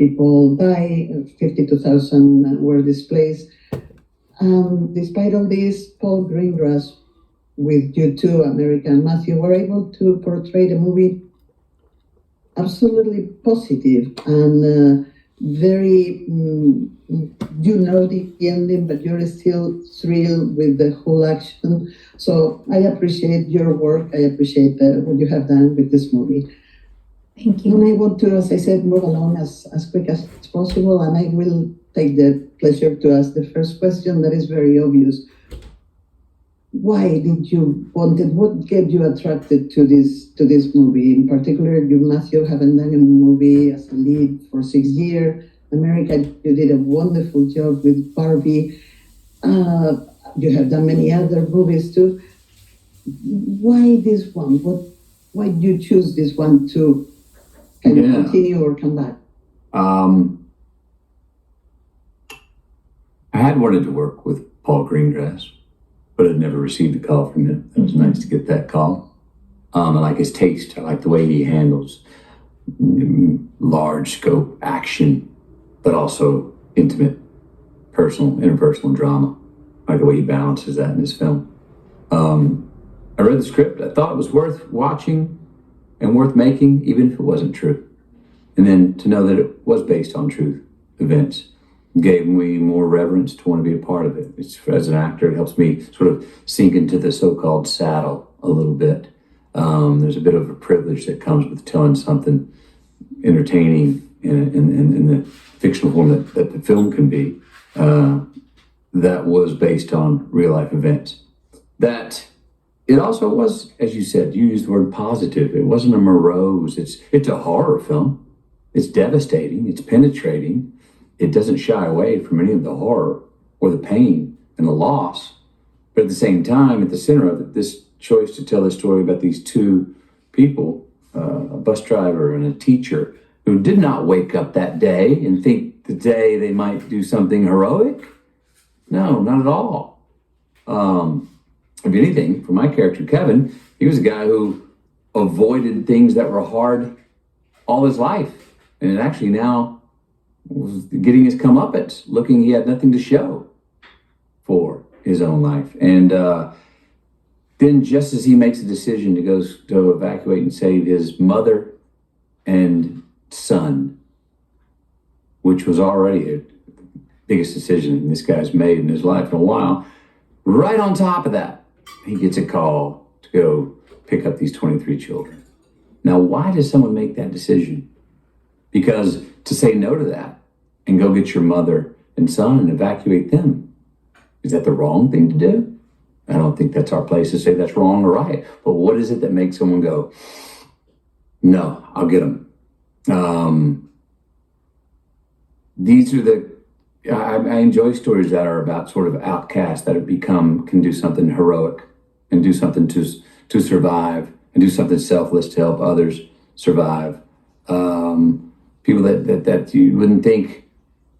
people die, 52,000 were displaced. Despite all this, Paul Greengrass, with you two, America and Matthew, were able to portray the movie absolutely positive and very, you know the ending, but you're still thrilled with the whole action. So I appreciate your work. I appreciate what you have done with this movie. Thank you. And I want to, as I said, move along as quick as possible, and I will take the pleasure to ask the first question that is very obvious. Why did you want it? What gave you attracted to this movie? In particular, you, Matthew, haven't done a movie as a lead for 6 years. America, you did a wonderful job with Barbie. You have done many other movies too. Why this one? Why did you choose this one to continue or come back? I had wanted to work with Paul Greengrass, but I'd never received a call from him. It was nice to get that call. I like his taste. I like the way he handles large scope action, but also intimate, interpersonal drama. I like the way he balances that in his film. I read the script. I thought it was worth watching and worth making, even if it wasn't true. And then to know that it was based on true events gave me more reverence to want to be a part of it. As an actor, it helps me sort of sink into the so-called saddle a little bit. There's a bit of a privilege that comes with telling something entertaining in the fictional form that the film can be, that was based on real-life events. That it also was, as you said, you used the word positive. It wasn't a morose. It's a horror film. It's devastating. It's penetrating. It doesn't shy away from any of the horror or the pain and the loss. But at the same time, at the center of it, this choice to tell a story about these two people, a bus driver and a teacher, who did not wake up that day and think the day they might do something heroic. No, not at all. If anything, for my character, Kevin, he was a guy who avoided things that were hard all his life. And it actually now was getting his comeuppance, looking he had nothing to show for his own life. And then just as he makes a decision to go to evacuate and save his mother and son, which was already the biggest decision this guy's made in his life in a while, right on top of that, he gets a call to go pick up these 23 children. Now, why does someone make that decision? Because to say no to that and go get your mother and son and evacuate them, is that the wrong thing to do? I don't think that's our place to say that's wrong or right. But what is it that makes someone go, no, I'll get them? These are I enjoy stories that are about sort of outcasts that can do something heroic and do something to survive and do something selfless to help others survive. People that you wouldn't think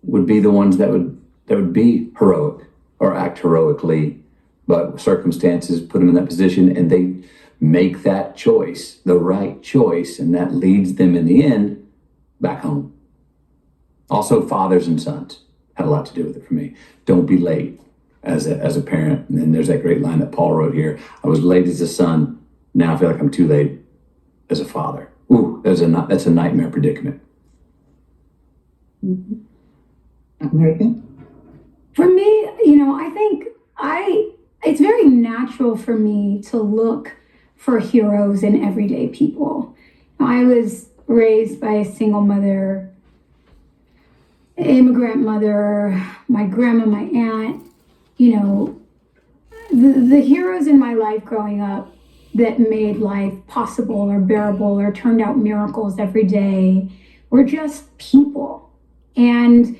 would be the ones that would be heroic or act heroically, but circumstances put them in that position and they make that choice, the right choice, and that leads them in the end back home. Also, fathers and sons had a lot to do with it for me. Don't be late as a parent. And then there's that great line that Paul wrote here. I was late as a son. Now I feel like I'm too late as a father. Ooh, that's a nightmare predicament. Mm-hmm. American? For me, I think it's very natural for me to look for heroes in everyday people. I was raised by a single mother, immigrant mother, my grandma, my aunt. The heroes in my life growing up that made life possible or bearable or turned out miracles every day were just people. And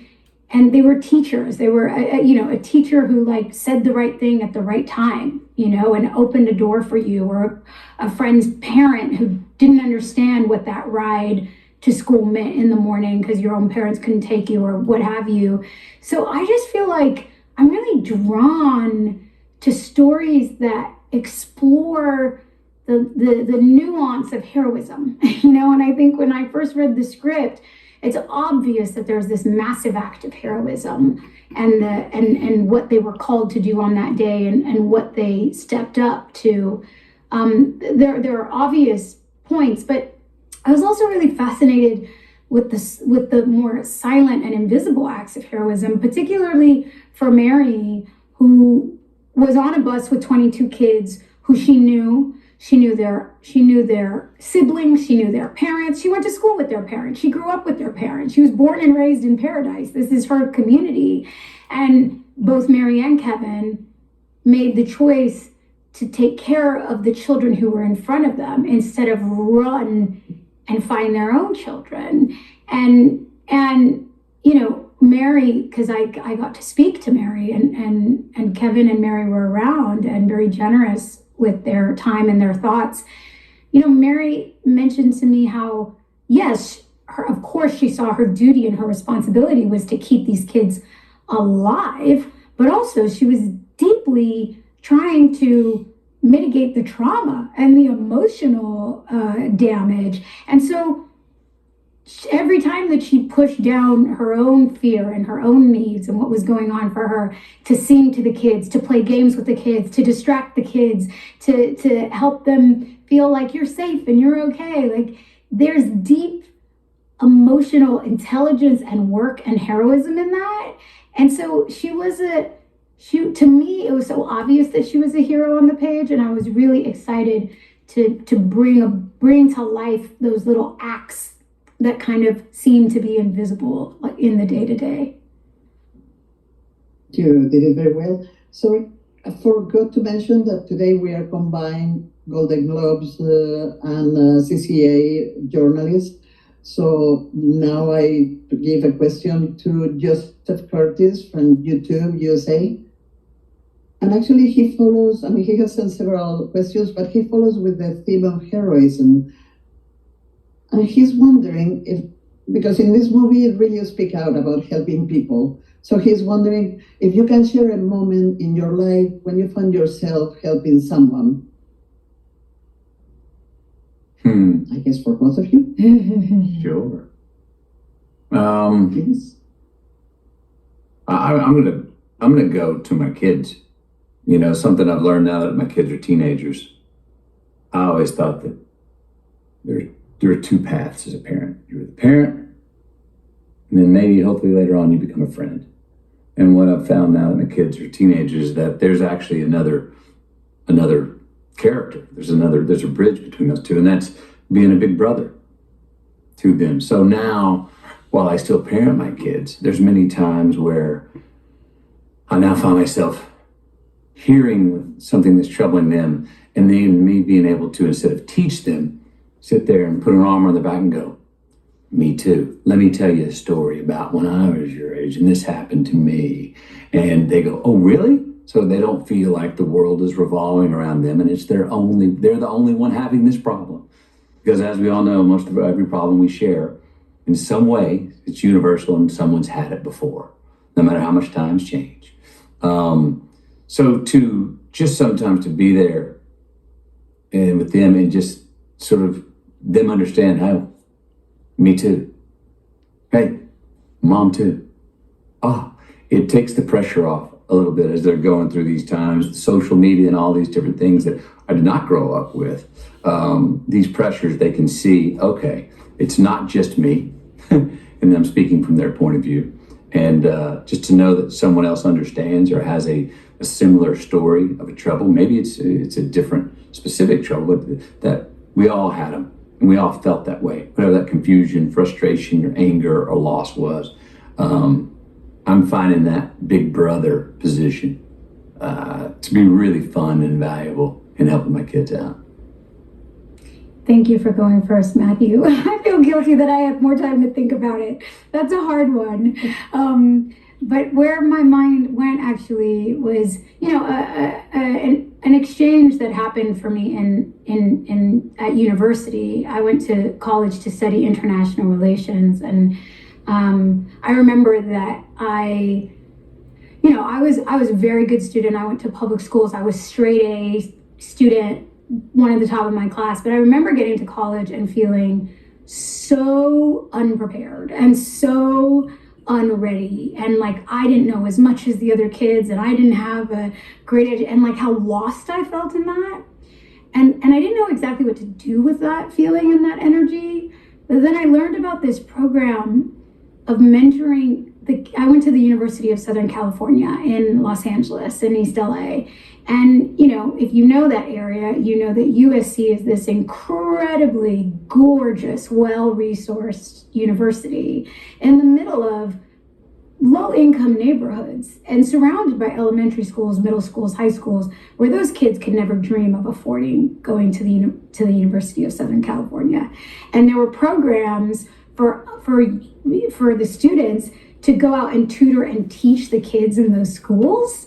they were teachers. They were, a teacher who said the right thing at the right time, and opened a door for you, or a friend's parent who didn't understand what that ride to school meant in the morning because your own parents couldn't take you or what have you. So I just feel like I'm really drawn to stories that explore the nuance of heroism, and I think when I first read the script, it's obvious that there's this massive act of heroism and what they were called to do on that day and what they stepped up to. There are obvious points, but I was also really fascinated with the more silent and invisible acts of heroism, particularly for Mary, who was on a bus with 22 kids who she knew. She knew their siblings, she knew their parents. She went to school with their parents. She grew up with their parents. She was born and raised in Paradise. This is her community. And both Mary and Kevin made the choice to take care of the children who were in front of them instead of run and find their own children. And Mary, because I got to speak to Mary and Kevin and Mary were around and very generous with their time and their thoughts. Mary mentioned to me how, yes, of course she saw her duty and her responsibility was to keep these kids alive, but also she was deeply trying to mitigate the trauma and the emotional damage. And so every time that she pushed down her own fear and her own needs and what was going on for her, to sing to the kids, to play games with the kids, to distract the kids, to help them feel like you're safe and you're okay. Like, there's deep emotional intelligence and work and heroism in that. And so to me, it was so obvious that she was a hero on the page, and I was really excited to bring to life those little acts that kind of seem to be invisible, like in the day-to-day. You did it very well. Sorry, I forgot to mention that today we are combining Golden Globes and CCA journalists. So now I give a question to Joseph Curtis from YouTube USA. And actually he follows, he has sent several questions, but he follows with the theme of heroism. And he's wondering because in this movie, you really speak out about helping people. So he's wondering if you can share a moment in your life when you found yourself helping someone. I guess for both of you. Sure. Yes. I'm gonna go to my kids. Something I've learned now that my kids are teenagers. I always thought that there are two paths as a parent. You're the parent, and then maybe hopefully later on you become a friend. And what I've found now that my kids are teenagers is that there's actually another character. There's a bridge between those two, and that's being a big brother to them. So now, while I still parent my kids, there's many times where I now find myself hearing something that's troubling them, and then me being able to, instead of teach them, sit there and put an arm on their back and go, me too. Let me tell you a story about when I was your age and this happened to me. And they go, oh, really? So they don't feel like the world is revolving around them and they're the only one having this problem. Because as we all know, most of every problem we share, in some way, it's universal and someone's had it before, no matter how much times change. So to just sometimes to be there and with them and just sort of them understand, hey, me too. Hey, mom too. It takes the pressure off a little bit as they're going through these times, social media and all these different things that I did not grow up with. These pressures, they can see, okay, it's not just me, and I'm speaking from their point of view. And just to know that someone else understands or has a similar story of a trouble, maybe it's a different specific trouble, but that we all had them and we all felt that way, whatever that confusion, frustration, or anger or loss was. I'm finding that big brother position to be really fun and valuable in helping my kids out. Thank you for going first, Matthew. I feel guilty that I have more time to think about it. That's a hard one. But where my mind went actually was, an exchange that happened for me at university. I went to college to study international relations, and I remember that I was a very good student. I went to public schools. I was straight A student, one at the top of my class. But I remember getting to college and feeling so unprepared and so unready, and like I didn't know as much as the other kids, and I didn't have a great and like how lost I felt in that, and I didn't know exactly what to do with that feeling and that energy. But then I learned about this program of mentoring. I went to the University of Southern California in Los Angeles, in East LA. And, you know, if you know that area, you know that USC is this incredibly gorgeous, well-resourced university in the middle of low-income neighborhoods and surrounded by elementary schools, middle schools, high schools, where those kids could never dream of affording going to the University of Southern California. And there were programs for the students to go out and tutor and teach the kids in those schools.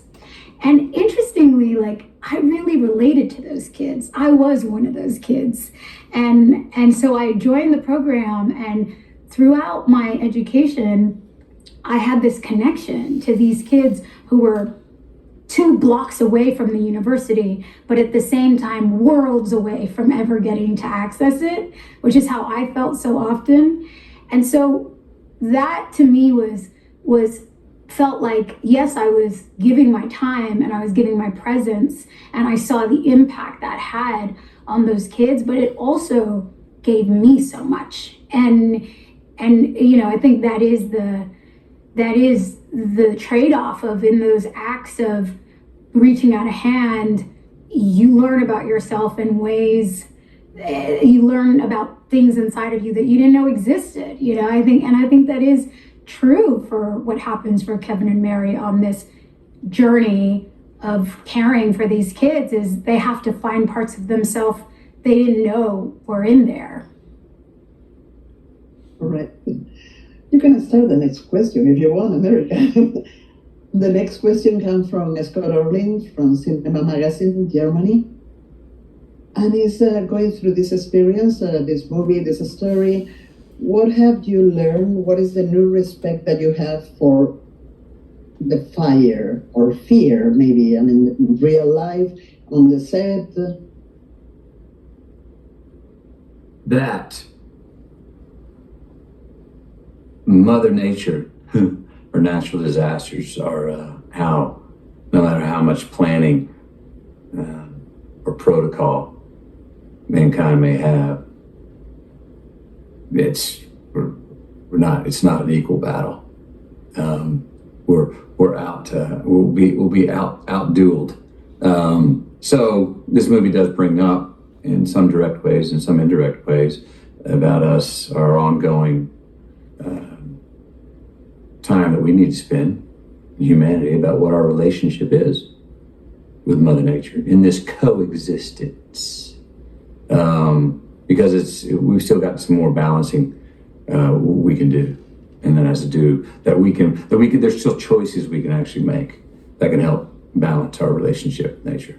And interestingly, like I really related to those kids. I was one of those kids. And so I joined the program, and throughout my education, I had this connection to these kids who were 2 blocks away from the university, but at the same time, worlds away from ever getting to access it, which is how I felt so often. And so that to me felt like, yes, I was giving my time and I was giving my presence, and I saw the impact that had on those kids, but it also gave me so much. And you know, I think that is the trade-off of, in those acts of reaching out a hand, you learn about yourself in ways, you learn about things inside of you that you didn't know existed. You know, I think that is true for what happens for Kevin and Mary on this journey of caring for these kids, is they have to find parts of themselves they didn't know were in there. All right. You can start the next question if you want, America. The next question comes from Scott Orling from Cinema Magazine, Germany. And he's going through this experience, this movie, this story. What have you learned? What is the new respect that you have for the fire or fear, maybe? I mean, in real life, on the set? That Mother Nature or natural disasters are how, no matter how much planning or protocol mankind may have, it's not an equal battle. We'll be outdueled. So this movie does bring up, in some direct ways and some indirect ways, about us, our ongoing time that we need to spend in humanity, about what our relationship is with Mother Nature in this coexistence. Because we've still got some more balancing we can do, and that has to do there's still choices we can actually make that can help balance our relationship with nature.